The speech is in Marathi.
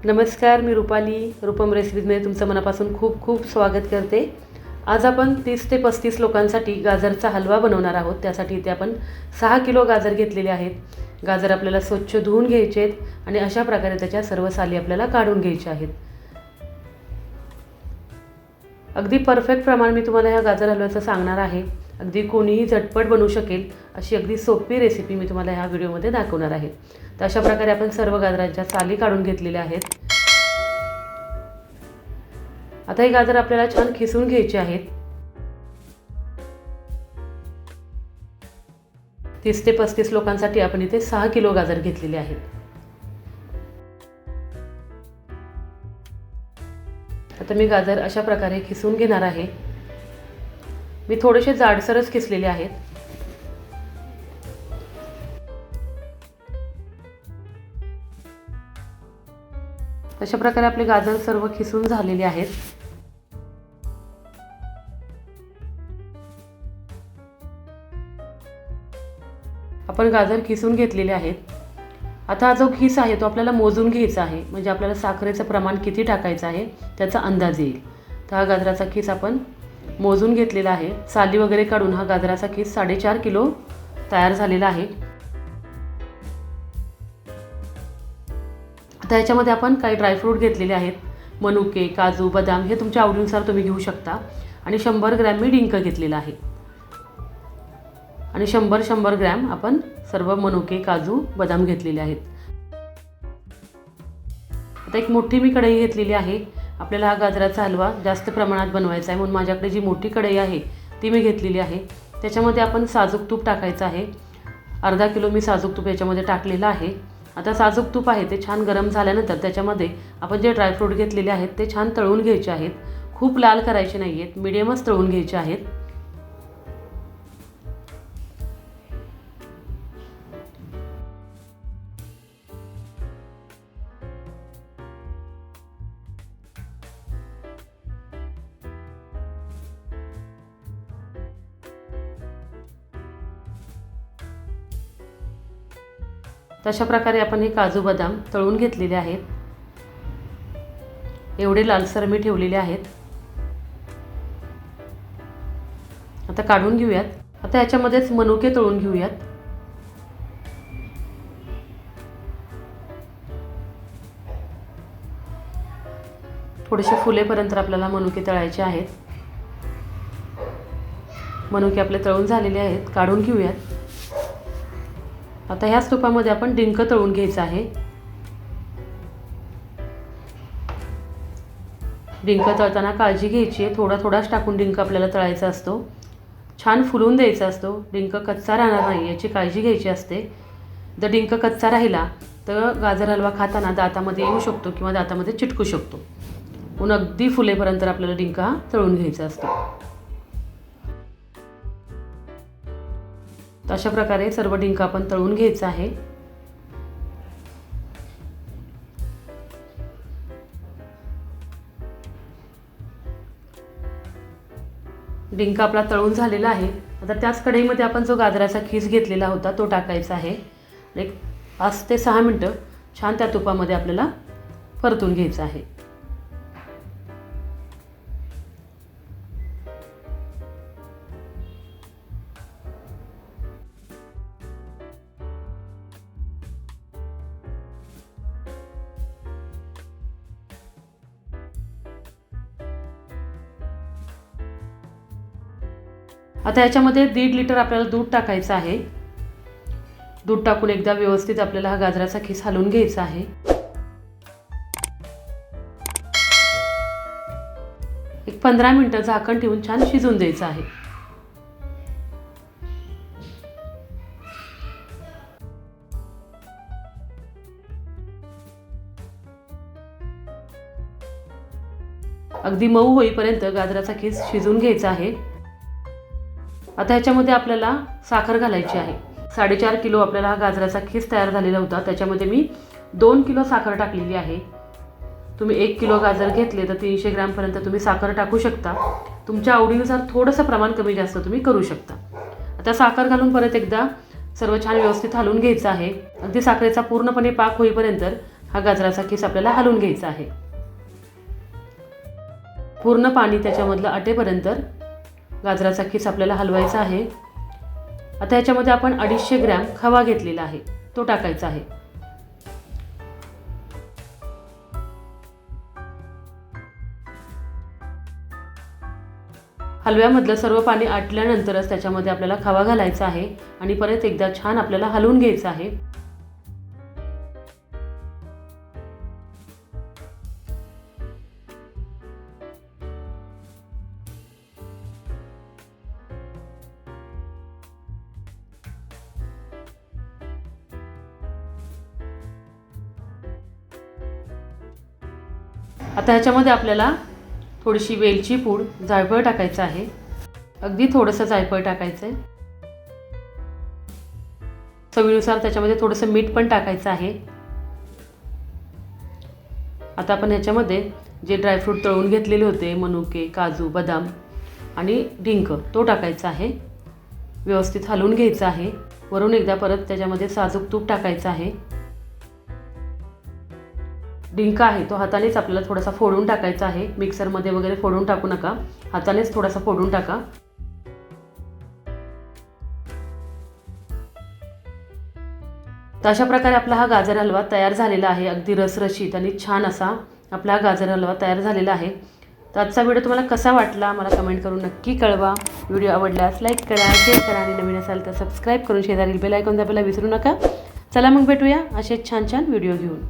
नमस्कार, मी रुपाली रूपम रेसिपीजमध्ये तुमचं मनापासून खूप खूप स्वागत करते। आज आपण 30 ते 35 लोकांसाठी गाजरचा हलवा बनवणार आहोत। त्यासाठी इथे आपण 6 किलो गाजर घेतलेले आहेत। गाजर आपल्याला स्वच्छ धुवून घ्यायचे आहेत आणि अशा प्रकारे त्याच्या सर्व साली आपल्याला काढून घ्यायचे आहेत। अगदी परफेक्ट प्रमाण मी तुम्हाला ह्या गाजर हलव्याचं सांगणार आहे। अगदी कोणीही झटपट बनवू शकेल अशी अगदी सोपी रेसिपी मी तुम्हाला ह्या व्हिडिओमध्ये दाखवणार आहे। तर अशा प्रकारे आपण सर्व गाजरांच्या साली काढून घेतलेल्या आहेत। आता हे गाजर आपल्याला छान खिसून घ्यायचे आहेत। 30 ते 35 लोकांसाठी आपण इथे 6 किलो गाजर घेतलेले आहेत। आता मी गाजर अशा प्रकारे खिसून घेणार आहे। मी थोडेसे जाडसरच खिसलेले आहेत। अशा प्रकारे आपले गाजर सर्व खिसून झालेले आहेत। आपण गाजर खिसून घेतलेले आहेत। आता हा जो खिस आहे तो आपल्याला मोजून घ्यायचा आहे, म्हणजे आपल्याला साखरेचं प्रमाण किती टाकायचं आहे त्याचा अंदाज येईल। तर हा गाजराचा खिस आपण मोजून घेतलेला आहे। साली वगैरे काढून हा गाजराचा खिस 4.5 किलो तयार झालेला आहे। आता याच्यामध्ये आपण काही ड्रायफ्रूट घेतलेले आहेत, मनुके, काजू, बदाम हे तुमच्या आवडीनुसार तुम्ही घेऊ शकता। आणि 100 ग्रॅम मी डिंक घेतलेला आहे आणि 100 ग्रॅम आपण सर्व मनुके, काजू, बदाम घेतलेले आहेत। आता एक मोठी मी कढई घेतलेली आहे। आपल्याला हा गाजराचा हलवा जास्त प्रमाणात बनवायचा आहे, म्हणून माझ्याकडे जी मोठी कढई आहे ती मी घेतलेली आहे। त्याच्यामध्ये आपण साजूक तूप टाकायचं आहे। अर्धा किलो मी साजूक तूप याच्यामध्ये टाकलेलं आहे। आता साजूक तूप आहे ते छान गरम झाल्यानंतर त्याच्यामध्ये आपण जे ड्रायफ्रूट घेतलेले आहेत ते छान तळून घ्यायचे आहेत। खूप लाल करायचे नाही आहेत, मीडियमच तळून घ्यायचे आहेत। तशा प्रकारे आपण हे काजू बदाम तळून घेतलेले आहेत। एवढे लालसर मी ठेवलेले आहेत। आता काढून घेऊयात। आता याच्यामध्येच मनुके तळून घेऊयात। थोडेसे फुलेपर्यंत आपल्याला मनुके तळायचे आहेत। मनुके आपले तळून झालेले आहेत, काढून घेऊयात। आता ह्याच तुपामध्ये आपण डिंक तळून घ्यायचा आहे। डिंक तळताना काळजी घ्यायची आहे, थोडा थोडाच टाकून डिंक आपल्याला तळायचा असतो। छान फुलून द्यायचा असतो, डिंक कच्चा राहणार नाही याची काळजी घ्यायची असते। जर डिंक कच्चा राहिला तर गाजर हलवा खाताना दातामध्ये येऊ शकतो किंवा दातामध्ये चिटकू शकतो, म्हणून अगदी फुलेपर्यंत आपल्याला डिंक हा तळून घ्यायचा असतो। तर अशा प्रकारे सर्व डिंक आपण तळून घ्यायचं आहे। डिंक आपला तळून झालेला आहे। आता त्याच कढईमध्ये आपण जो गाजराचा खीस घेतलेला होता तो टाकायचा आहे। एक 5 ते 6 मिनिटं छान त्या तुपामध्ये आपल्याला परतून घ्यायचं आहे। आता याच्यामध्ये 1.5 लिटर आपल्याला दूध टाकायचं आहे। दूध टाकून एकदा व्यवस्थित आपल्याला हा गाजराचा खीस हलवून घ्यायचा आहे। एक 15 मिनिटं झाकण ठेवून छान शिजवून द्यायचं आहे। अगदी मऊ होईपर्यंत गाजराचा खीस शिजवून घ्यायचा आहे। आता ह्याच्यामध्ये आपल्याला साखर घालायची आहे। 4.5 किलो आपल्याला हा गाजराचा खीस तयार झालेला होता, त्याच्यामध्ये मी 2 किलो साखर टाकलेली आहे। तुम्ही 1 किलो गाजर घेतले तर 300 ग्रॅमपर्यंत तुम्ही साखर टाकू शकता। तुमच्या आवडीनुसार थोडंसं प्रमाण कमी जास्त तुम्ही करू शकता। आता साखर घालून परत एकदा सर्व छान व्यवस्थित हलवून घ्यायचं आहे। अगदी साखरेचा पूर्णपणे पाक होईपर्यंत हा गाजराचा किस आपल्याला हलवून घ्यायचा आहे. पूर्ण पाणी त्याच्यामधलं आटेपर्यंत गाजराचा किस आपल्याला हलवायचा आहे. आता ह्याच्यामध्ये आपण 250 ग्रॅम खवा घेतलेला आहे, तो टाकायचा आहे. हलव्यामधलं सर्व पाणी आटल्यानंतरच त्याच्यामध्ये आपल्याला खवा घालायचा आहे आणि परत एकदा छान आपल्याला हलवून घ्यायचं आहे. आता ह्याच्यामध्ये आपल्याला थोडीशी वेलची पूड, जायफळ टाकायचं आहे. अगदी थोडंसं जायफळ टाकायचं आहे. चवीनुसार त्याच्यामध्ये थोडंसं मीठ पण टाकायचं आहे. आता आपण ह्याच्यामध्ये जे ड्रायफ्रूट तळून घेतलेले होते, मनुके, काजू, बदाम आणि डिंक, तो टाकायचा आहे. व्यवस्थित हलवून घ्यायचं आहे. वरून एकदा परत त्याच्यामध्ये साजूक तूप टाकायचं आहे. डिंक आहे तो हातानेच आपल्याला थोडासा फोडून टाकायचा आहे. मिक्सरमध्ये वगैरे फोडून टाकू नका, हातानेच थोडासा फोडून टाका. तर अशा प्रकारे आपला हा गाजर हलवा तयार झालेला आहे. अगदी रसरशीत आणि छान असा आपला हा गाजर हलवा तयार झालेला आहे. तर आजचा व्हिडिओ तुम्हाला कसा वाटला मला कमेंट करून नक्की कळवा. व्हिडिओ आवडल्यास लाईक करा, शेअर करा आणि नवीन असाल तर सबस्क्राईब करून शेजारील बेल आयकॉन दाबायला विसरू नका. चला मग भेटूया असे छान छान व्हिडिओ घेऊन.